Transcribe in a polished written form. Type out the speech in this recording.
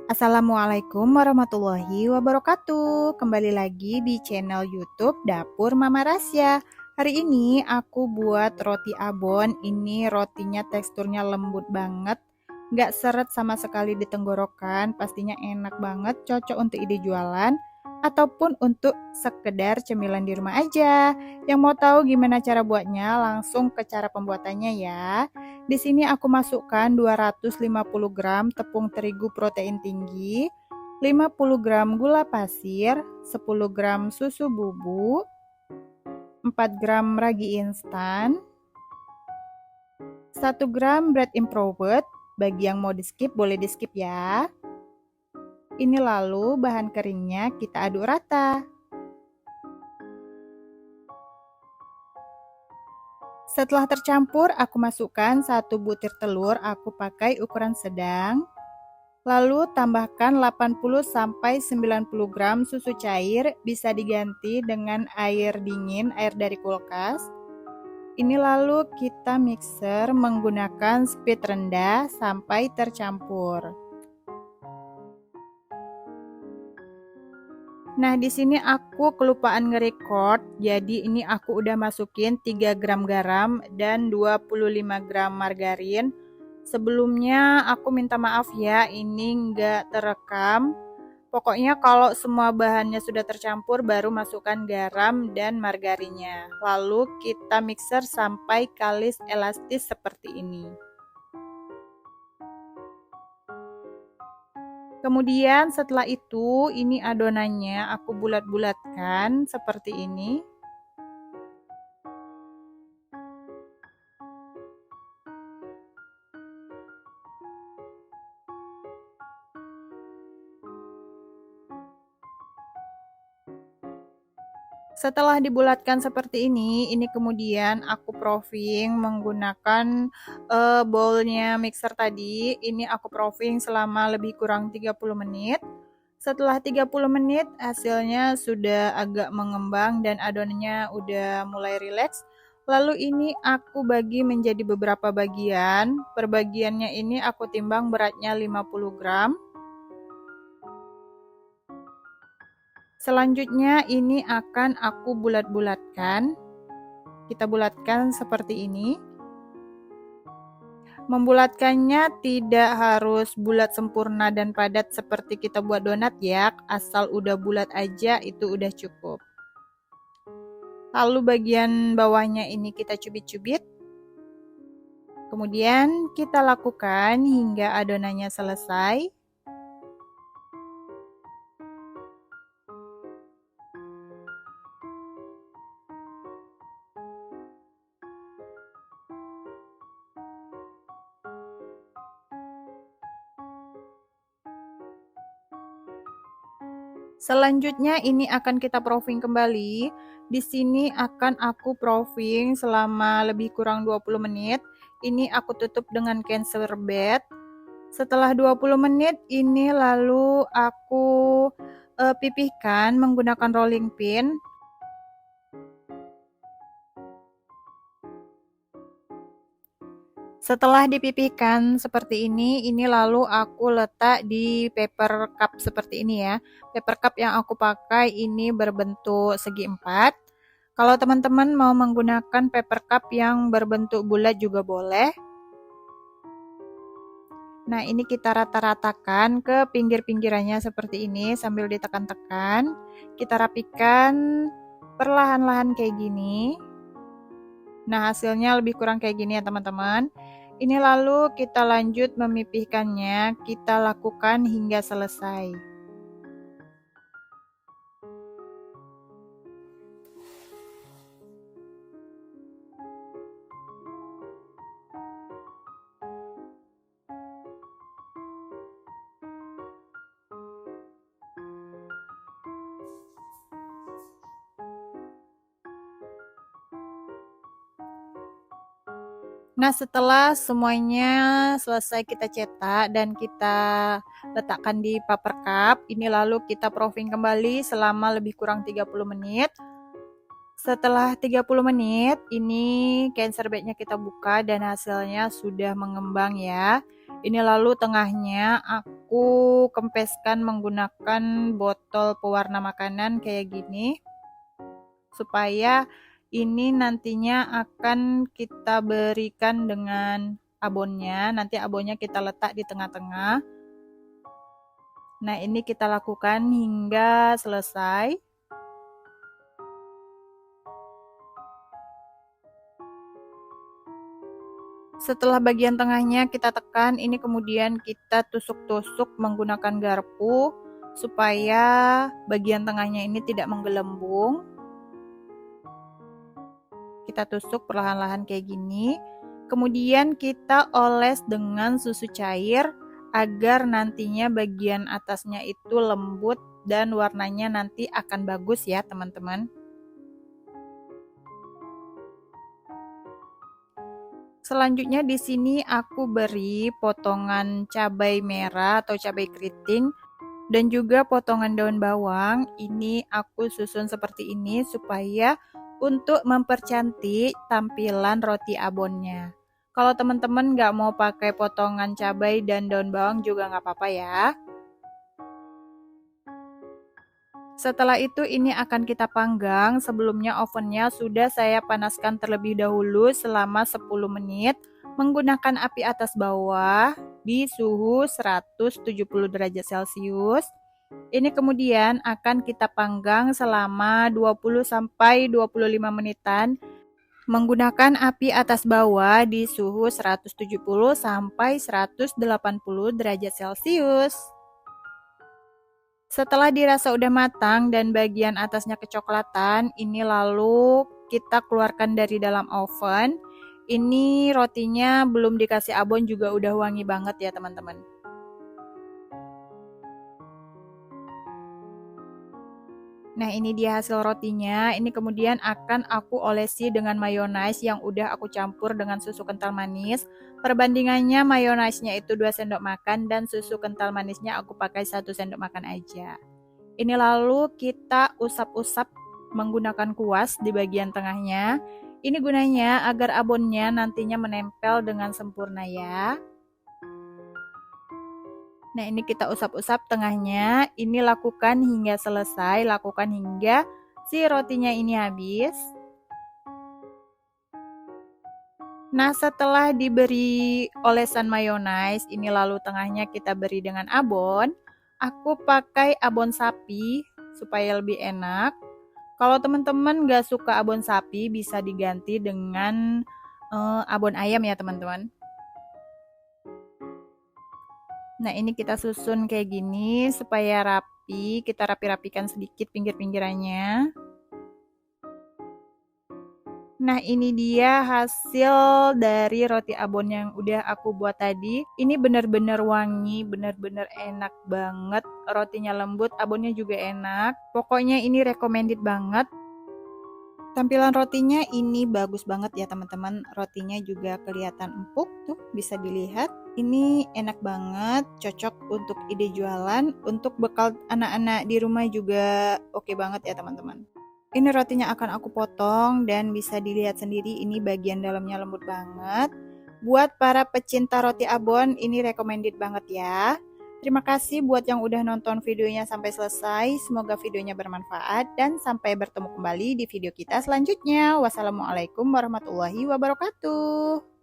Assalamualaikum warahmatullahi wabarakatuh. Kembali lagi di channel YouTube Dapur Mama Rasya. Hari ini aku buat roti abon. Ini rotinya teksturnya lembut banget, nggak seret sama sekali di tenggorokan. Pastinya enak banget, cocok untuk ide jualan ataupun untuk sekedar cemilan di rumah aja. Yang mau tahu gimana cara buatnya, langsung ke cara pembuatannya ya. Di sini aku masukkan 250 gram tepung terigu protein tinggi, 50 gram gula pasir, 10 gram susu bubuk, 4 gram ragi instan, 1 gram bread improved. Bagi yang mau di skip boleh di skip ya. Ini lalu bahan keringnya kita aduk rata. Setelah tercampur, aku masukkan 1 butir telur, aku pakai ukuran sedang. Lalu tambahkan 80-90 gram susu cair, bisa diganti dengan air dingin, air dari kulkas. Ini lalu kita mixer menggunakan speed rendah sampai tercampur. Nah, di sini aku kelupaan nge-record, jadi ini aku udah masukin 3 gram garam dan 25 gram margarin. Sebelumnya aku minta maaf ya, ini nggak terekam. Pokoknya kalau semua bahannya sudah tercampur baru masukkan garam dan margarinnya. Lalu kita mixer sampai kalis elastis seperti ini. Kemudian setelah itu ini adonannya aku bulat-bulatkan seperti ini. Setelah dibulatkan seperti ini kemudian aku proofing menggunakan bowlnya mixer tadi. Ini aku proofing selama lebih kurang 30 menit. Setelah 30 menit hasilnya sudah agak mengembang dan adonannya udah mulai rileks. Lalu ini aku bagi menjadi beberapa bagian. Per bagiannya ini aku timbang beratnya 50 gram. Selanjutnya ini akan aku bulat-bulatkan. Kita bulatkan seperti ini. Membulatkannya tidak harus bulat sempurna dan padat seperti kita buat donat ya, asal udah bulat aja itu udah cukup. Lalu bagian bawahnya ini kita cubit-cubit. Kemudian kita lakukan hingga adonannya selesai. Selanjutnya ini akan kita proofing kembali. Di sini akan aku proofing selama lebih kurang 20 menit. Ini aku tutup dengan cancer bed. Setelah 20 menit ini lalu aku pipihkan menggunakan rolling pin. Setelah dipipihkan seperti ini lalu aku letak di paper cup seperti ini ya. Paper cup yang aku pakai ini berbentuk segi 4. Kalau teman-teman mau menggunakan paper cup yang berbentuk bulat juga boleh. Nah, ini kita rata-ratakan ke pinggir-pinggirannya seperti ini sambil ditekan-tekan. Kita rapikan perlahan-lahan kayak gini. Nah, hasilnya lebih kurang kayak gini ya teman-teman. Ini lalu kita lanjut memipihkannya, kita lakukan hingga selesai. Nah, setelah semuanya selesai kita cetak dan kita letakkan di paper cup, ini lalu kita proofing kembali selama lebih kurang 30 menit. Setelah 30 menit, ini cancer bagnya kita buka dan hasilnya sudah mengembang ya. Ini lalu tengahnya aku kempeskan menggunakan botol pewarna makanan kayak gini. Supaya ini nantinya akan kita berikan dengan abonnya. Nanti abonnya kita letak di tengah-tengah. Nah, ini kita lakukan hingga selesai. Setelah bagian tengahnya kita tekan, ini kemudian kita tusuk-tusuk menggunakan garpu supaya bagian tengahnya ini tidak menggelembung. Kita tusuk perlahan-lahan kayak gini. Kemudian kita oles dengan susu cair agar nantinya bagian atasnya itu lembut dan warnanya nanti akan bagus ya teman-teman. Selanjutnya di sini aku beri potongan cabai merah atau cabai keriting dan juga potongan daun bawang. Ini aku susun seperti ini supaya untuk mempercantik tampilan roti abonnya. Kalau teman-teman nggak mau pakai potongan cabai dan daun bawang juga nggak apa-apa ya. Setelah itu ini akan kita panggang. Sebelumnya ovennya sudah saya panaskan terlebih dahulu selama 10 menit menggunakan api atas bawah di suhu 170 derajat Celcius. Ini kemudian akan kita panggang selama 20-25 menitan menggunakan api atas bawah di suhu 170-180 derajat Celcius. Setelah dirasa udah matang dan bagian atasnya kecoklatan, ini lalu kita keluarkan dari dalam oven. Ini rotinya belum dikasih abon juga udah wangi banget ya teman-teman. Nah, ini dia hasil rotinya. Ini kemudian akan aku olesi dengan mayonaise yang udah aku campur dengan susu kental manis. Perbandingannya mayonaise-nya itu 2 sendok makan dan susu kental manisnya aku pakai 1 sendok makan aja. Ini lalu kita usap-usap menggunakan kuas di bagian tengahnya. Ini gunanya agar abonnya nantinya menempel dengan sempurna ya. Nah, ini kita usap-usap tengahnya. Ini lakukan hingga selesai, lakukan hingga si rotinya ini habis. Nah, setelah diberi olesan mayonaise, ini lalu tengahnya kita beri dengan abon. Aku pakai abon sapi supaya lebih enak. Kalau teman-teman gak suka abon sapi, bisa diganti dengan abon ayam ya teman-teman. Nah, ini kita susun kayak gini supaya rapi. Kita rapi-rapikan sedikit pinggir-pinggirannya. Nah, ini dia hasil dari roti abon yang udah aku buat tadi. Ini benar-benar wangi, benar-benar enak banget. Rotinya lembut, abonnya juga enak. Pokoknya ini recommended banget. Tampilan rotinya ini bagus banget ya teman-teman. Rotinya juga kelihatan empuk tuh, bisa dilihat. Ini enak banget, cocok untuk ide jualan, untuk bekal anak-anak di rumah juga oke banget ya teman-teman. Ini rotinya akan aku potong dan bisa dilihat sendiri ini bagian dalamnya lembut banget. Buat para pecinta roti abon ini recommended banget ya. Terima kasih buat yang udah nonton videonya sampai selesai. Semoga videonya bermanfaat dan sampai bertemu kembali di video kita selanjutnya. Wassalamualaikum warahmatullahi wabarakatuh.